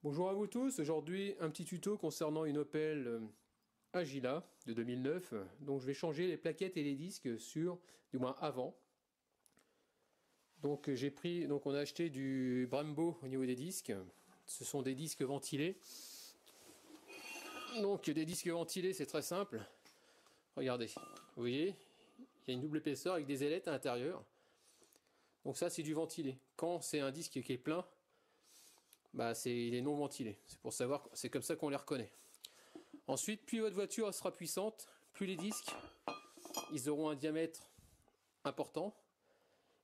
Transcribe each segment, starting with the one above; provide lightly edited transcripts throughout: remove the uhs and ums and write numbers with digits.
Bonjour à vous tous, aujourd'hui un petit tuto concernant une Opel Agila de 2009. Donc je vais changer les plaquettes et les disques sur, du moins avant. Donc on a acheté du Brembo au niveau des disques. Ce sont des disques ventilés. Donc des disques ventilés, c'est très simple. Regardez, vous voyez, il y a une double épaisseur avec des ailettes à l'intérieur. Donc ça c'est du ventilé. Quand c'est un disque qui est plein, il est non ventilé. C'est pour savoir, c'est comme ça qu'on les reconnaît. Ensuite, plus votre voiture sera puissante, plus les disques ils auront un diamètre important.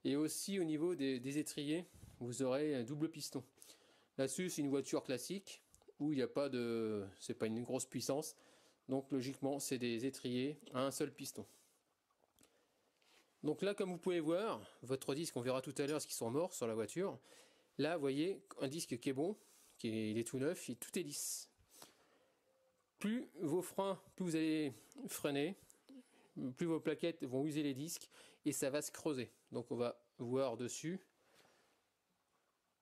Et aussi au niveau des étriers, vous aurez un double piston. Là-dessus, c'est une voiture classique où il n'y a pas de, c'est pas une grosse puissance. Donc logiquement, c'est des étriers à un seul piston. Donc là, comme vous pouvez voir, votre disque, on verra tout à l'heure ce qu'ils sont morts sur la voiture. Là, vous voyez, un disque qui est bon, il est tout neuf, tout est lisse. Plus vos freins, plus vous allez freiner, plus vos plaquettes vont user les disques et ça va se creuser. Donc on va voir dessus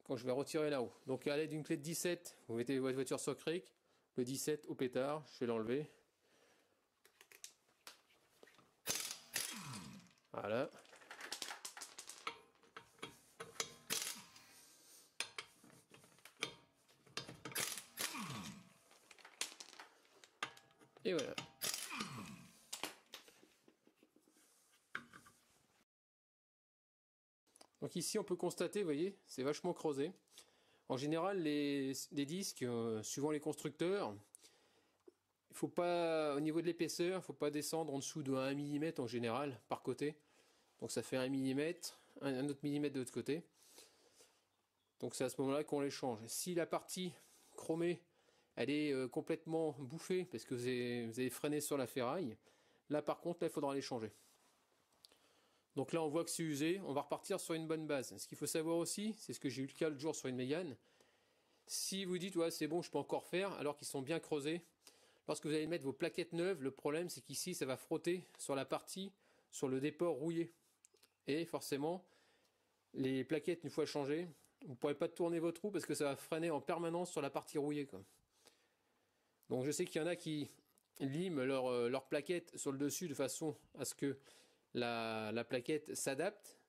quand je vais retirer là-haut. Donc à l'aide d'une clé de 17, vous mettez votre voiture sur cric, le 17 au pétard, je vais l'enlever. Voilà. Et voilà. Donc ici on peut constater, vous voyez, c'est vachement creusé. En général, les disques, suivant les constructeurs, il faut pas, au niveau de l'épaisseur, il ne faut pas descendre en dessous de 1 mm en général, par côté. Donc ça fait 1 mm, un autre millimètre de l'autre côté. Donc c'est à ce moment-là qu'on les change. Si la partie chromée, elle est complètement bouffée, parce que vous avez freiné sur la ferraille, là par contre, là, il faudra les changer. Donc là, on voit que c'est usé, on va repartir sur une bonne base. Ce qu'il faut savoir aussi, c'est ce que j'ai eu le cas le jour sur une Mégane. Si vous dites, ouais, c'est bon, je peux encore faire, alors qu'ils sont bien creusés, lorsque vous allez mettre vos plaquettes neuves, le problème, c'est qu'ici, ça va frotter sur la partie, sur le déport rouillé. Et forcément, les plaquettes, une fois changées, vous ne pourrez pas tourner votre roue parce que ça va freiner en permanence sur la partie rouillée, quoi. Donc je sais qu'il y en a qui liment leur plaquette sur le dessus de façon à ce que la plaquette s'adapte,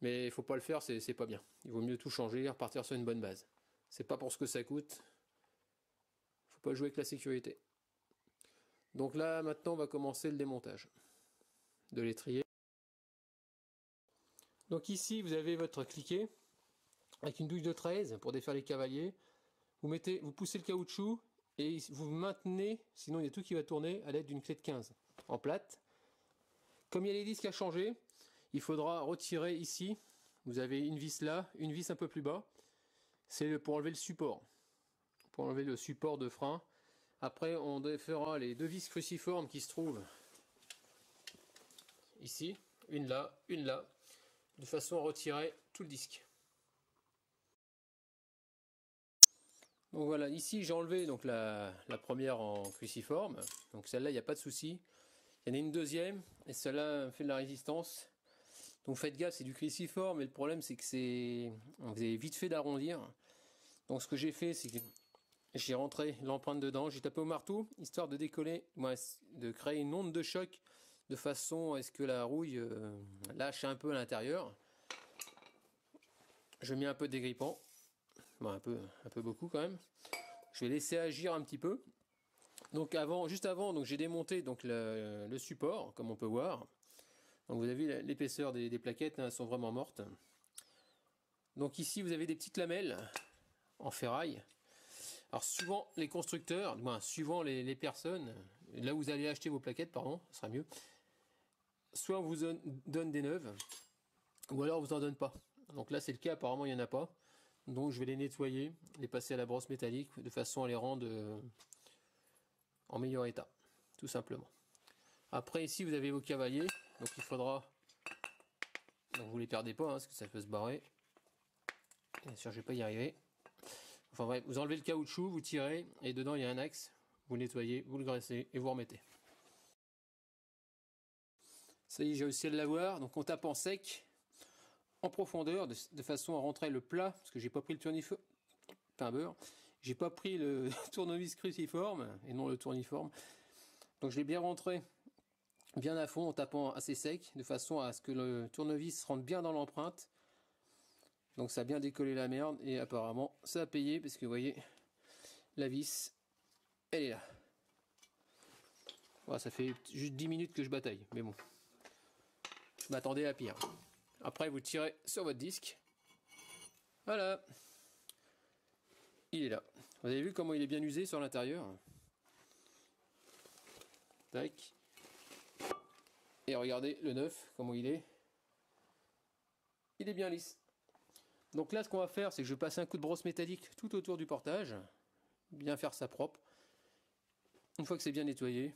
mais il ne faut pas le faire, c'est pas bien. Il vaut mieux tout changer et repartir sur une bonne base. C'est pas pour ce que ça coûte. Il ne faut pas jouer avec la sécurité. Donc là, maintenant, on va commencer le démontage de l'étrier. Donc ici, vous avez votre cliquet avec une douille de 13 pour défaire les cavaliers. Vous poussez le caoutchouc et vous maintenez, sinon il y a tout qui va tourner à l'aide d'une clé de 15 en plate. Comme il y a les disques à changer, il faudra retirer ici. Vous avez une vis là, une vis un peu plus bas. C'est pour enlever le support. Pour enlever le support de frein. Après, on défera les deux vis cruciformes qui se trouvent ici. Une là, de façon à retirer tout le disque. Donc voilà, ici j'ai enlevé donc la première en cruciforme. Donc celle-là, il n'y a pas de souci. Il y en a une deuxième, et celle-là fait de la résistance. Donc faites gaffe, c'est du cruciforme, mais le problème c'est que vous avez vite fait d'arrondir. Donc ce que j'ai fait, c'est que j'ai rentré l'empreinte dedans, j'ai tapé au marteau, histoire de décoller, de créer une onde de choc, de façon à ce que la rouille lâche un peu à l'intérieur. Je mets un peu de dégrippant, bon, un peu beaucoup quand même. Je vais laisser agir un petit peu. Donc juste avant, donc j'ai démonté donc le support, comme on peut voir. Donc vous avez vu l'épaisseur des plaquettes, hein, elles sont vraiment mortes. Donc ici vous avez des petites lamelles en ferraille. Alors suivant les constructeurs, suivant les personnes, là où vous allez acheter vos plaquettes, pardon, ce sera mieux. Soit on vous donne des neuves, ou alors on vous en donne pas. Donc là c'est le cas, apparemment il n'y en a pas. Donc je vais les nettoyer, les passer à la brosse métallique, de façon à les rendre en meilleur état, tout simplement. Après ici vous avez vos cavaliers, donc il faudra, donc vous les perdez pas, hein, parce que ça peut se barrer. Bien sûr je vais pas y arriver. Enfin bref, vous enlevez le caoutchouc, vous tirez, et dedans il y a un axe, vous le nettoyez, vous le graissez, et vous remettez. Ça y est, j'ai réussi à l'avoir, donc on tape en sec, en profondeur, de façon à rentrer le plat, parce que j'ai pas pris le tourneforme, pain beurre. j'ai pas pris le tournevis cruciforme et non le tourniforme. Donc je l'ai bien rentré bien à fond en tapant assez sec, de façon à ce que le tournevis rentre bien dans l'empreinte. Donc ça a bien décollé la merde et apparemment ça a payé parce que vous voyez, la vis, elle est là. Voilà, ça fait juste 10 minutes que je bataille, mais bon. Je m'attendais à pire. Après vous tirez sur votre disque. Voilà. Il est là. Vous avez vu comment il est bien usé sur l'intérieur. Tac. Et regardez le neuf, comment il est. Il est bien lisse. Donc là, ce qu'on va faire, c'est que je vais passer un coup de brosse métallique tout autour du portage. Bien faire ça propre. Une fois que c'est bien nettoyé,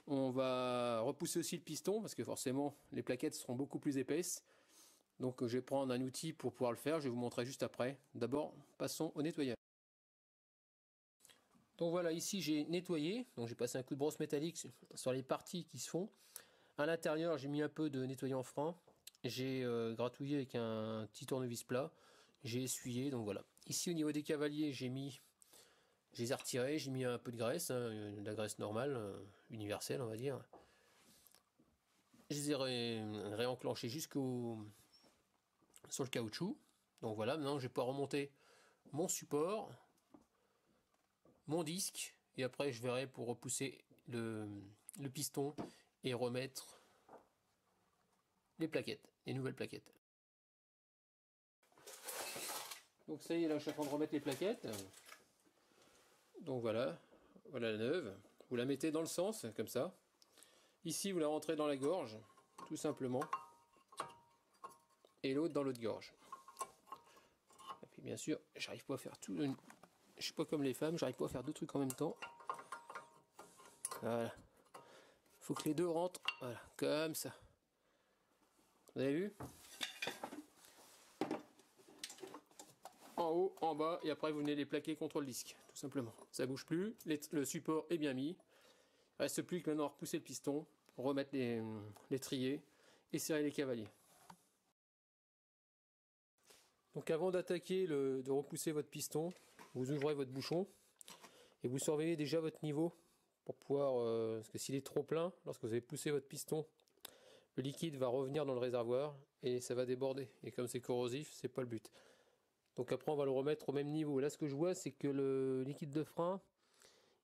on va repousser aussi le piston, parce que forcément, les plaquettes seront beaucoup plus épaisses. Donc je vais prendre un outil pour pouvoir le faire. Je vais vous montrer juste après. D'abord, passons au nettoyage. Donc voilà, ici j'ai nettoyé. Donc j'ai passé un coup de brosse métallique sur les parties qui se font. À l'intérieur, j'ai mis un peu de nettoyant frein. J'ai gratouillé avec un petit tournevis plat. J'ai essuyé, donc voilà. Ici au niveau des cavaliers, je les ai retirés. J'ai mis un peu de graisse, hein, de la graisse normale, universelle on va dire. Je les ai réenclenchés sur le caoutchouc. Donc voilà, maintenant je vais pouvoir remonter mon support, mon disque, et après je verrai pour repousser le piston et remettre les plaquettes, les nouvelles plaquettes. Donc ça y est, là je suis en train de remettre les plaquettes. Donc voilà, voilà la neuve. Vous la mettez dans le sens, comme ça. Ici vous la rentrez dans la gorge, tout simplement. Et l'autre dans l'autre gorge. Et puis bien sûr, j'arrive pas à faire tout. Je suis pas comme les femmes, j'arrive pas à faire deux trucs en même temps. Voilà. Faut que les deux rentrent, voilà, comme ça. Vous avez vu? En haut, en bas, et après vous venez les plaquer contre le disque, tout simplement. Ça bouge plus, le support est bien mis. Il reste plus que maintenant à repousser le piston, remettre les triers et serrer les cavaliers. Donc avant d'attaquer, de repousser votre piston, vous ouvrez votre bouchon et vous surveillez déjà votre niveau pour pouvoir, parce que s'il est trop plein, lorsque vous avez poussé votre piston, le liquide va revenir dans le réservoir et ça va déborder. Et comme c'est corrosif, c'est pas le but. Donc après on va le remettre au même niveau. Là ce que je vois, c'est que le liquide de frein,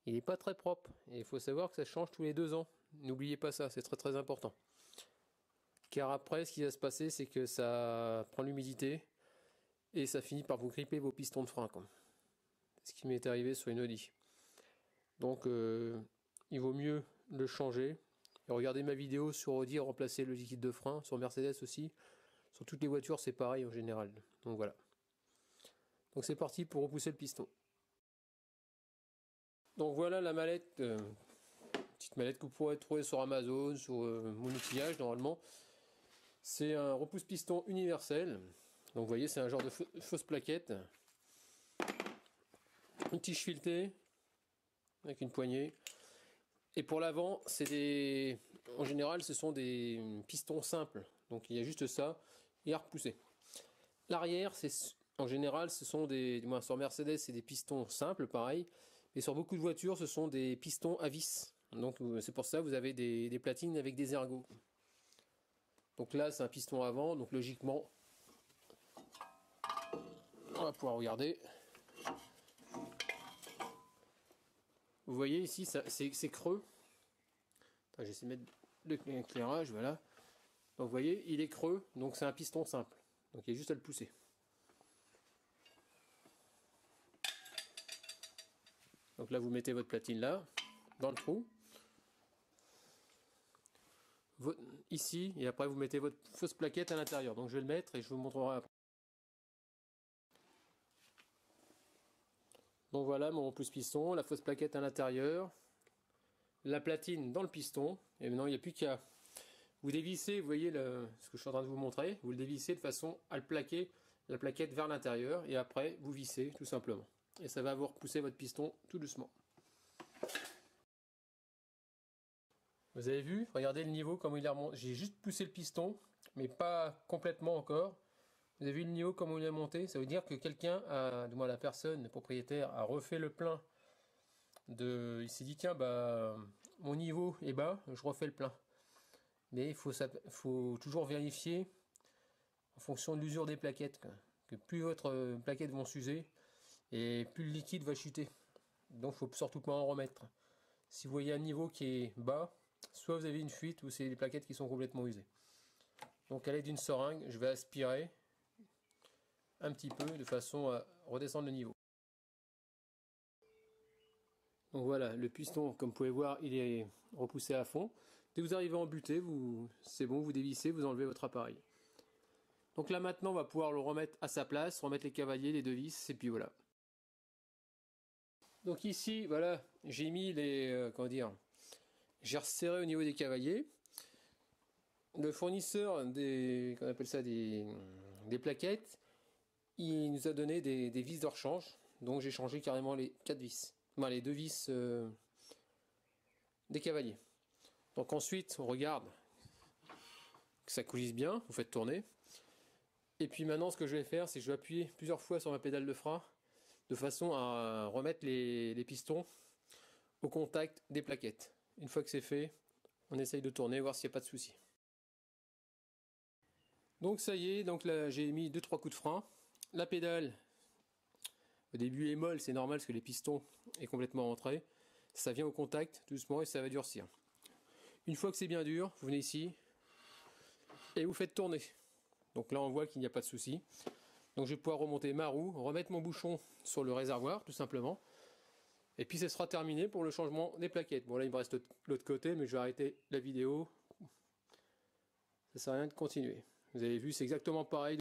il n'est pas très propre. Et il faut savoir que ça change tous les 2 ans. N'oubliez pas ça, c'est très très important. Car après ce qui va se passer, c'est que ça prend l'humidité et ça finit par vous gripper vos pistons de frein, quoi. Ce qui m'est arrivé sur une Audi. Donc il vaut mieux le changer. Et regardez ma vidéo sur Audi, remplacer le liquide de frein, sur Mercedes aussi. Sur toutes les voitures c'est pareil en général. Donc voilà. Donc c'est parti pour repousser le piston. Donc voilà la mallette, petite mallette que vous pourrez trouver sur Amazon, sur mon outillage normalement. C'est un repousse-piston universel. Donc vous voyez, c'est un genre de fausse plaquette. Une tige filetée avec une poignée. Et pour l'avant, en général, ce sont des pistons simples. Donc il y a juste ça et à repousser. L'arrière, en général, ce sont sur Mercedes, c'est des pistons simples, pareil. Mais sur beaucoup de voitures, ce sont des pistons à vis. Donc c'est pour ça que vous avez des platines avec des ergots. Donc là, c'est un piston avant, donc logiquement, on va pouvoir regarder. Vous voyez ici, c'est creux. J'essaie de mettre l'éclairage, voilà. Donc vous voyez, il est creux, donc c'est un piston simple. Donc il y a juste à le pousser. Donc là, vous mettez votre platine là, dans le trou. Ici, et après vous mettez votre fausse plaquette à l'intérieur. Donc je vais le mettre et je vous montrerai après. Donc voilà mon repousse-piston, la fausse plaquette à l'intérieur, la platine dans le piston, et maintenant il n'y a plus qu'à vous dévisser, vous voyez ce que je suis en train de vous montrer, vous le dévissez de façon à le plaquer, la plaquette vers l'intérieur, et après vous vissez tout simplement. Et ça va vous repousser votre piston tout doucement. Vous avez vu, regardez le niveau, comme il est remonté. J'ai juste poussé le piston, mais pas complètement encore. Vous avez vu le niveau, comment il est monté? Ça veut dire que quelqu'un, du moins la personne, le propriétaire, a refait le plein. Il s'est dit, tiens, bah, mon niveau est bas, je refais le plein. Mais il faut toujours vérifier en fonction de l'usure des plaquettes, quoi, que plus votre plaquettes vont s'user et plus le liquide va chuter. Donc il faut surtout pas en remettre. Si vous voyez un niveau qui est bas, soit vous avez une fuite ou c'est les plaquettes qui sont complètement usées. Donc à l'aide d'une seringue, je vais aspirer un petit peu de façon à redescendre le niveau. Donc voilà, le piston, comme vous pouvez voir, il est repoussé à fond. Dès que vous arrivez en butée, c'est bon, vous dévissez, vous enlevez votre appareil. Donc là maintenant, on va pouvoir le remettre à sa place, remettre les cavaliers, les deux vis, et puis voilà. Donc ici, voilà, j'ai mis j'ai resserré au niveau des cavaliers. Le fournisseur qu'on appelle ça des plaquettes, il nous a donné des vis de rechange. Donc j'ai changé carrément les 4 vis. Enfin, les 2 vis des cavaliers. Donc ensuite, on regarde que ça coulisse bien, vous faites tourner. Et puis maintenant, ce que je vais faire, c'est que je vais appuyer plusieurs fois sur ma pédale de frein de façon à remettre les pistons au contact des plaquettes. Une fois que c'est fait, on essaye de tourner, voir s'il n'y a pas de souci. Donc ça y est, donc là j'ai mis 2-3 coups de frein. La pédale, au début est molle, c'est normal parce que les pistons est complètement rentré. Ça vient au contact doucement et ça va durcir. Une fois que c'est bien dur, vous venez ici et vous faites tourner. Donc là on voit qu'il n'y a pas de souci. Donc je vais pouvoir remonter ma roue, remettre mon bouchon sur le réservoir tout simplement. Et puis ce sera terminé pour le changement des plaquettes. Bon là il me reste l'autre côté, mais je vais arrêter la vidéo. Ça sert à rien de continuer. Vous avez vu, c'est exactement pareil.